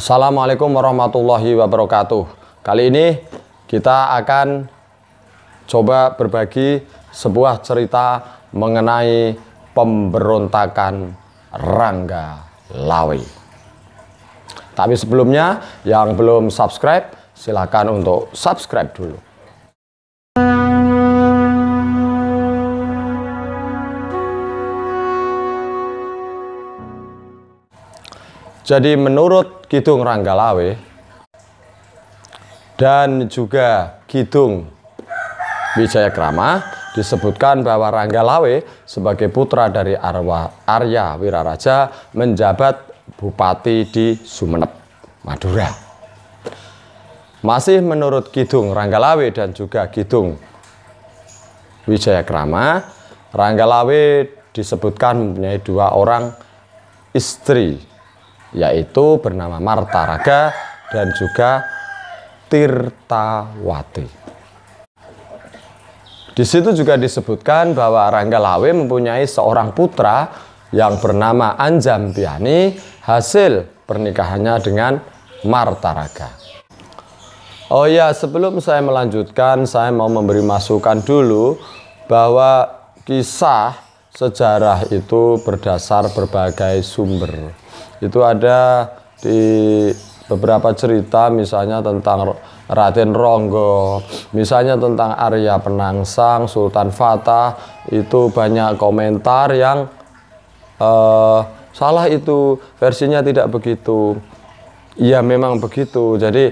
Assalamualaikum warahmatullahi wabarakatuh. Kali ini kita akan coba berbagi sebuah cerita mengenai pemberontakan Ranggalawe. Tapi sebelumnya, yang belum subscribe, silakan untuk subscribe dulu. Jadi menurut Kidung Ranggalawe dan juga Kidung Wijayakrama disebutkan bahwa Ranggalawe sebagai putra dari Arya Wiraraja menjabat bupati di Sumeneb, Madura. Masih menurut Kidung Ranggalawe dan juga Kidung Wijayakrama, Ranggalawe disebutkan mempunyai dua orang istri, yaitu bernama Martaraga dan juga Tirtawati. Di situ juga disebutkan bahwa Ranggalawe mempunyai seorang putra yang bernama Anjampiani hasil pernikahannya dengan Martaraga. Oh ya, sebelum saya melanjutkan, saya mau memberi masukan dulu bahwa kisah sejarah itu berdasar berbagai sumber. Itu ada di beberapa cerita, misalnya tentang Raden Ronggo, misalnya tentang Arya Penangsang, Sultan Fatah. Itu banyak komentar yang salah, itu versinya tidak begitu. Iya, memang begitu. Jadi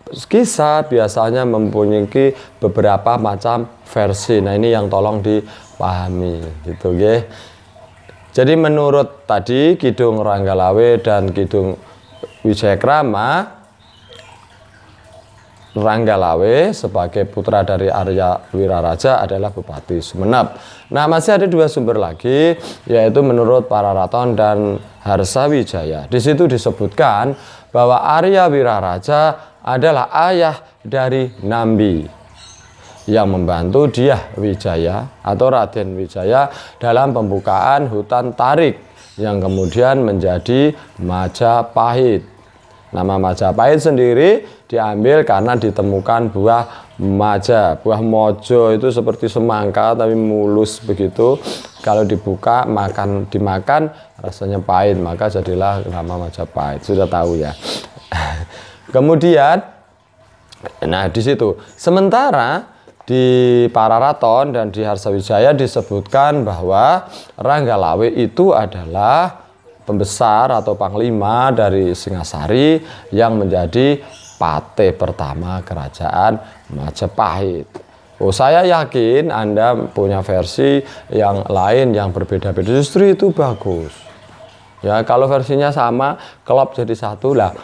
kisah biasanya mempunyai beberapa macam versi. Nah, ini yang tolong dipahami gitu ya. Jadi menurut tadi Kidung Ranggalawe dan Kidung Wijayakrama, Ranggalawe sebagai putra dari Arya Wiraraja adalah Bupati Sumeneb. Nah, masih ada dua sumber lagi, yaitu menurut Pararaton dan Harsawijaya. Di situ disebutkan bahwa Arya Wiraraja adalah ayah dari Nambi yang membantu Dyah Wijaya atau Raden Wijaya dalam pembukaan hutan Tarik yang kemudian menjadi Majapahit. Nama Majapahit sendiri diambil karena ditemukan buah maja, buah mojo itu seperti semangka tapi mulus begitu. Kalau dibuka dimakan rasanya pahit, maka jadilah nama Majapahit. Sudah tahu ya. Kemudian, nah di situ. Sementara di Pararaton dan di Harsawijaya disebutkan bahwa Ranggalawe itu adalah pembesar atau panglima dari Singasari yang menjadi patih pertama kerajaan Majapahit. Oh, saya yakin Anda punya versi yang lain yang berbeda-beda. Justru itu bagus. Ya, kalau versinya sama, klop jadi satu lah.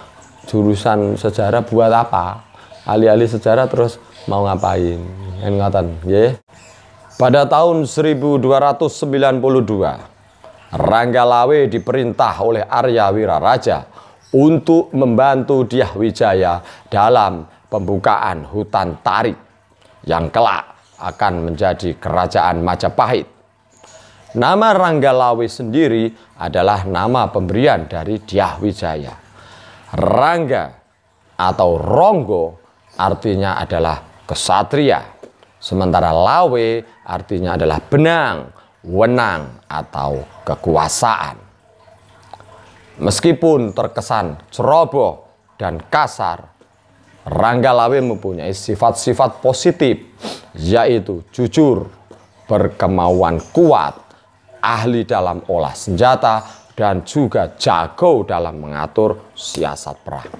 Jurusan sejarah buat apa? Alih-alih sejarah terus mau ngapain? Ingatan, ya. Pada tahun 1292, Ranggalawe diperintah oleh Arya Wiraraja untuk membantu Dyah Wijaya dalam pembukaan hutan Tarik yang kelak akan menjadi kerajaan Majapahit. Nama Ranggalawe sendiri adalah nama pemberian dari Dyah Wijaya. Rangga atau Ronggo artinya adalah kesatria, sementara Lawe artinya adalah benang, wenang, atau kekuasaan. Meskipun terkesan ceroboh dan kasar, Ranggalawe mempunyai sifat-sifat positif, yaitu jujur, berkemauan kuat, ahli dalam olah senjata, dan juga jago dalam mengatur siasat perang.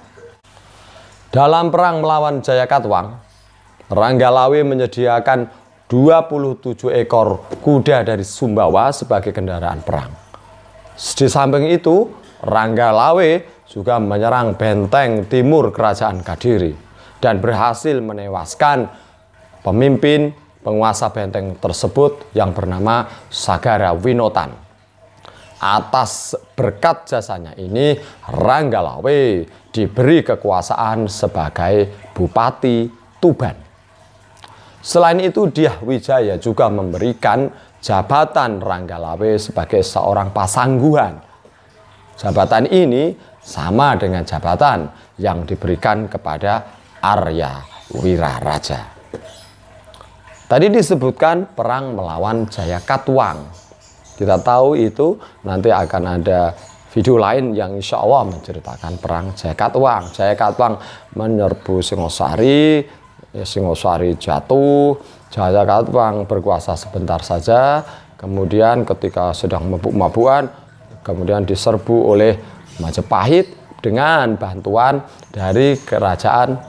Dalam perang melawan Jayakatwang, Ranggalawe menyediakan 27 ekor kuda dari Sumbawa sebagai kendaraan perang. Di samping itu, Ranggalawe juga menyerang benteng timur kerajaan Kadiri dan berhasil menewaskan pemimpin penguasa benteng tersebut yang bernama Sagara Winotan. Atas berkat jasanya ini, Ranggalawe diberi kekuasaan sebagai Bupati Tuban. Selain itu, Dyah Wijaya juga memberikan jabatan Ranggalawe sebagai seorang pasangguhan Jabatan ini sama dengan jabatan yang diberikan kepada Arya Wiraraja. Tadi disebutkan perang melawan Jayakatwang. Kita tahu itu nanti akan ada video lain yang insya Allah menceritakan perang Jayakatwang. Jayakatwang menyerbu Singosari, Singosari jatuh, Jayakatwang berkuasa sebentar saja. Kemudian ketika sedang mabuk-mabukan, kemudian diserbu oleh Majapahit dengan bantuan dari kerajaan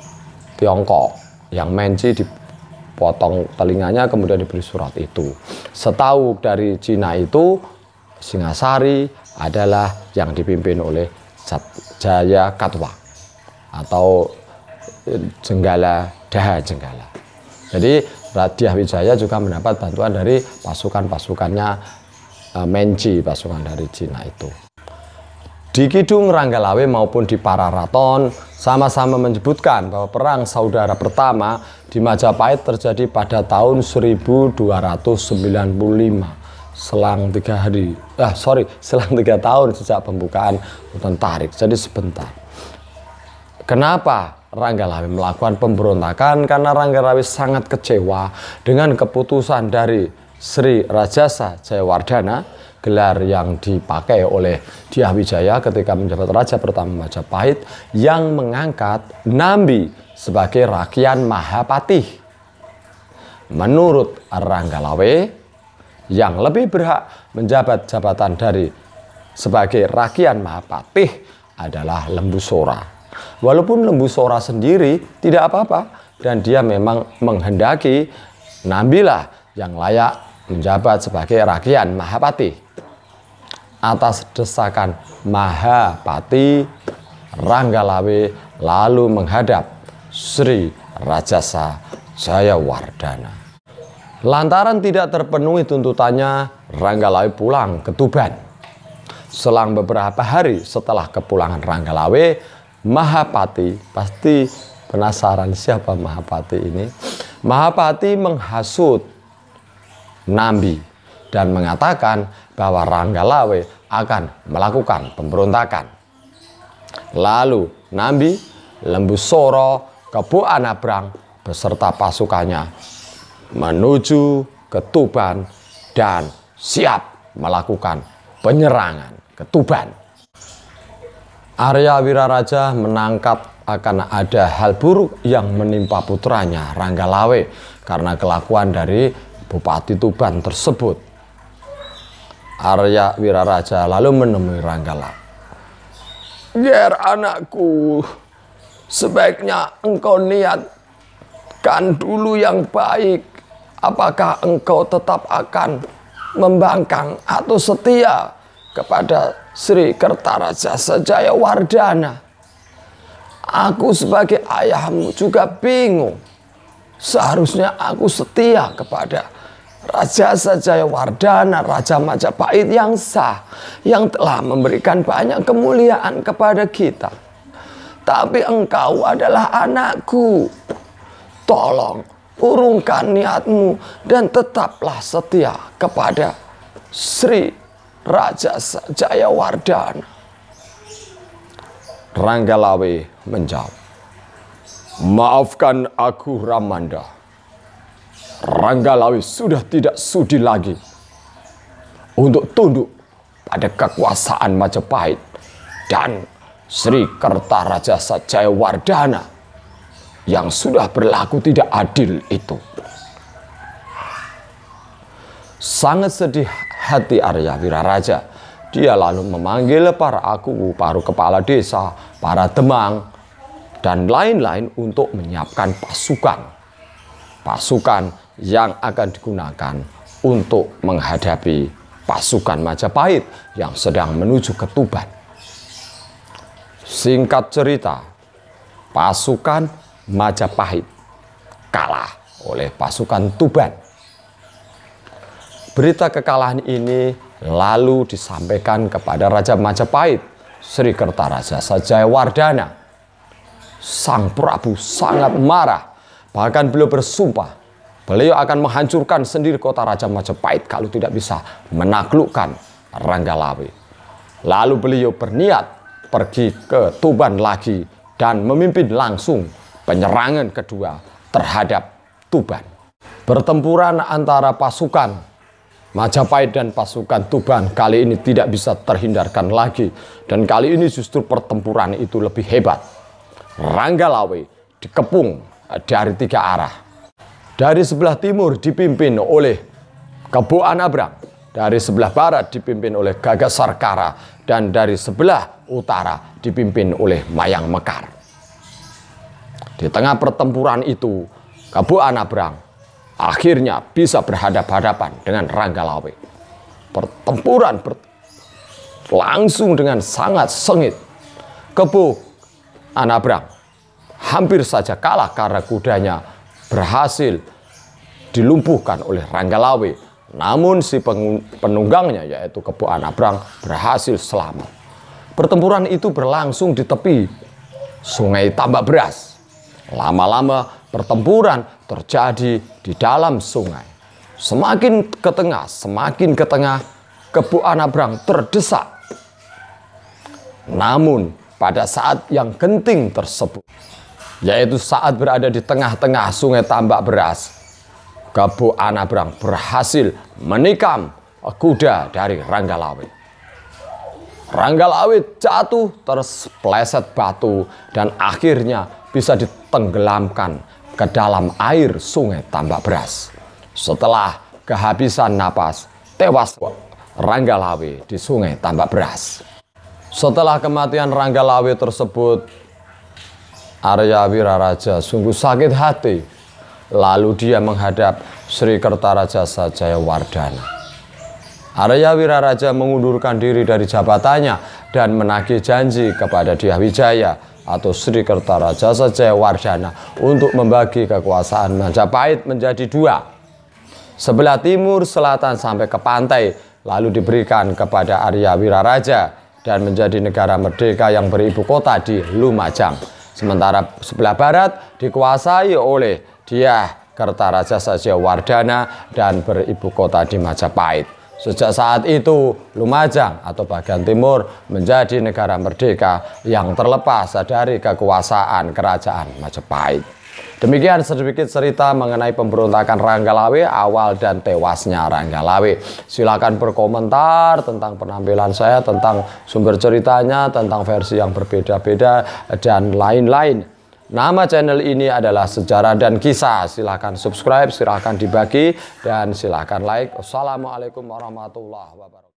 Tiongkok yang Menci dipotong telinganya, kemudian diberi surat itu. Setahu dari Cina itu, Singasari adalah yang dipimpin oleh Jayakatwang atau Jenggala Daha Jenggala. Jadi Raja Wijaya juga mendapat bantuan dari pasukan-pasukannya Menci, pasukan dari Cina itu. Di Kidung Ranggalawe maupun di Pararaton sama-sama menyebutkan bahwa perang saudara pertama di Majapahit terjadi pada tahun 1295, selang 3 tahun sejak pembukaan Hutan Tarik, jadi sebentar. Kenapa Ranggalawe melakukan pemberontakan? Karena Ranggalawe sangat kecewa dengan keputusan dari Sri Rajasa Jayawardhana, gelar yang dipakai oleh Dyah Wijaya ketika menjabat raja pertama Majapahit, yang mengangkat Nambi sebagai Rakian Mahapatih. Menurut Ranggalawe, yang lebih berhak menjabat jabatan dari sebagai Rakian Mahapatih adalah Lembu Sora. Walaupun Lembu Sora sendiri tidak apa-apa dan dia memang menghendaki Nambilah yang layak menjabat sebagai Rakian Mahapatih. Atas desakan Mahapati, Ranggalawe lalu menghadap Sri Rajasa Jayawardhana. Lantaran tidak terpenuhi tuntutannya, Ranggalawe pulang ke Tuban. Selang beberapa hari setelah kepulangan Ranggalawe, Mahapati, pasti penasaran siapa Mahapati ini. Mahapati menghasut Nambi dan mengatakan bahwa Ranggalawe akan melakukan pemberontakan. Lalu Nambi, Lembu Soro, Kebo Anabrang beserta pasukannya menuju ke Tuban dan siap melakukan penyerangan ke Tuban. Arya Wiraraja menangkap akan ada hal buruk yang menimpa putranya Ranggalawe karena kelakuan dari Bupati Tuban tersebut. Arya Wiraraja lalu menemui Ranggalawe. "Ger anakku, sebaiknya engkau niatkan dulu yang baik. Apakah engkau tetap akan membangkang atau setia kepada Sri Kertarajasa Jayawardhana? Aku sebagai ayahmu juga bingung. Seharusnya aku setia kepada Rajasa Jayawardhana, Raja Majapahit yang sah, yang telah memberikan banyak kemuliaan kepada kita. Tapi engkau adalah anakku. Tolong urungkan niatmu dan tetaplah setia kepada Sri Rajasa Jayawardhana." Ranggalawe menjawab, "Maafkan aku Ramanda. Ranggalawe sudah tidak sudi lagi untuk tunduk pada kekuasaan Majapahit dan Sri Kertarajasa Jayawardhana yang sudah berlaku tidak adil itu." Sangat sedih hati Arya Wiraraja. Dia lalu memanggil para aku, para kepala desa, para demang, dan lain-lain untuk menyiapkan pasukan yang akan digunakan untuk menghadapi pasukan Majapahit yang sedang menuju ke Tuban. Singkat cerita, pasukan Majapahit kalah oleh pasukan Tuban. Berita kekalahan ini lalu disampaikan kepada Raja Majapahit, Sri Kertarajasa Jayawardhana. Sang Prabu sangat marah, bahkan beliau bersumpah beliau akan menghancurkan sendiri kota Raja Majapahit kalau tidak bisa menaklukkan Ranggalawe. Lalu beliau berniat pergi ke Tuban lagi dan memimpin langsung penyerangan kedua terhadap Tuban. Pertempuran antara pasukan Majapahit dan pasukan Tuban kali ini tidak bisa terhindarkan lagi, dan kali ini justru pertempuran itu lebih hebat. Ranggalawe dikepung dari 3 arah. Dari sebelah timur dipimpin oleh Kebo Anabrang, dari sebelah barat dipimpin oleh Gagas Sarkara, dan dari sebelah utara dipimpin oleh Mayang Mekar. Di tengah pertempuran itu, Kebo Anabrang akhirnya bisa berhadapan-hadapan dengan Ranggalawe. Pertempuran berlangsung dengan sangat sengit. Kebo Anabrang hampir saja kalah karena kudanya berhasil dilumpuhkan oleh Ranggalawe. Namun si penunggangnya yaitu Kebo Anabrang berhasil selamat. Pertempuran itu berlangsung di tepi Sungai Tambak Beras. Lama-lama pertempuran terjadi di dalam sungai. Semakin ke tengah, Kebo Anabrang terdesak. Namun pada saat yang genting tersebut, yaitu saat berada di tengah-tengah Sungai Tambak Beras, Kebo Anabrang berhasil menikam kuda dari Ranggalawe. Ranggalawe jatuh terpeleset batu dan akhirnya bisa ditenggelamkan ke dalam air Sungai Tambak Beras. Setelah kehabisan napas, tewas Ranggalawe di Sungai Tambak Beras. Setelah kematian Ranggalawe tersebut, Arya Wiraraja sungguh sakit hati. Lalu dia menghadap Sri Kertarajasa Jayawardhana. Arya Wiraraja mengundurkan diri dari jabatannya dan menagih janji kepada Dyah Wijaya atau Sri Kertarajasa Jayawardhana untuk membagi kekuasaan Majapahit menjadi 2. Sebelah timur, selatan sampai ke pantai, lalu diberikan kepada Arya Wiraraja dan menjadi negara merdeka yang beribu kota di Lumajang. Sementara sebelah barat dikuasai oleh Dyah Kertarajasa Jayawardhana dan beribu kota di Majapahit. Sejak saat itu, Lumajang atau bagian timur menjadi negara merdeka yang terlepas dari kekuasaan kerajaan Majapahit. Demikian sedikit cerita mengenai pemberontakan Ranggalawe, awal dan tewasnya Ranggalawe. Silakan berkomentar tentang penampilan saya, tentang sumber ceritanya, tentang versi yang berbeda-beda, dan lain-lain. Nama channel ini adalah Sejarah dan Kisah. Silahkan subscribe, silahkan dibagi, dan silahkan like. Wassalamualaikum warahmatullahi wabarakatuh.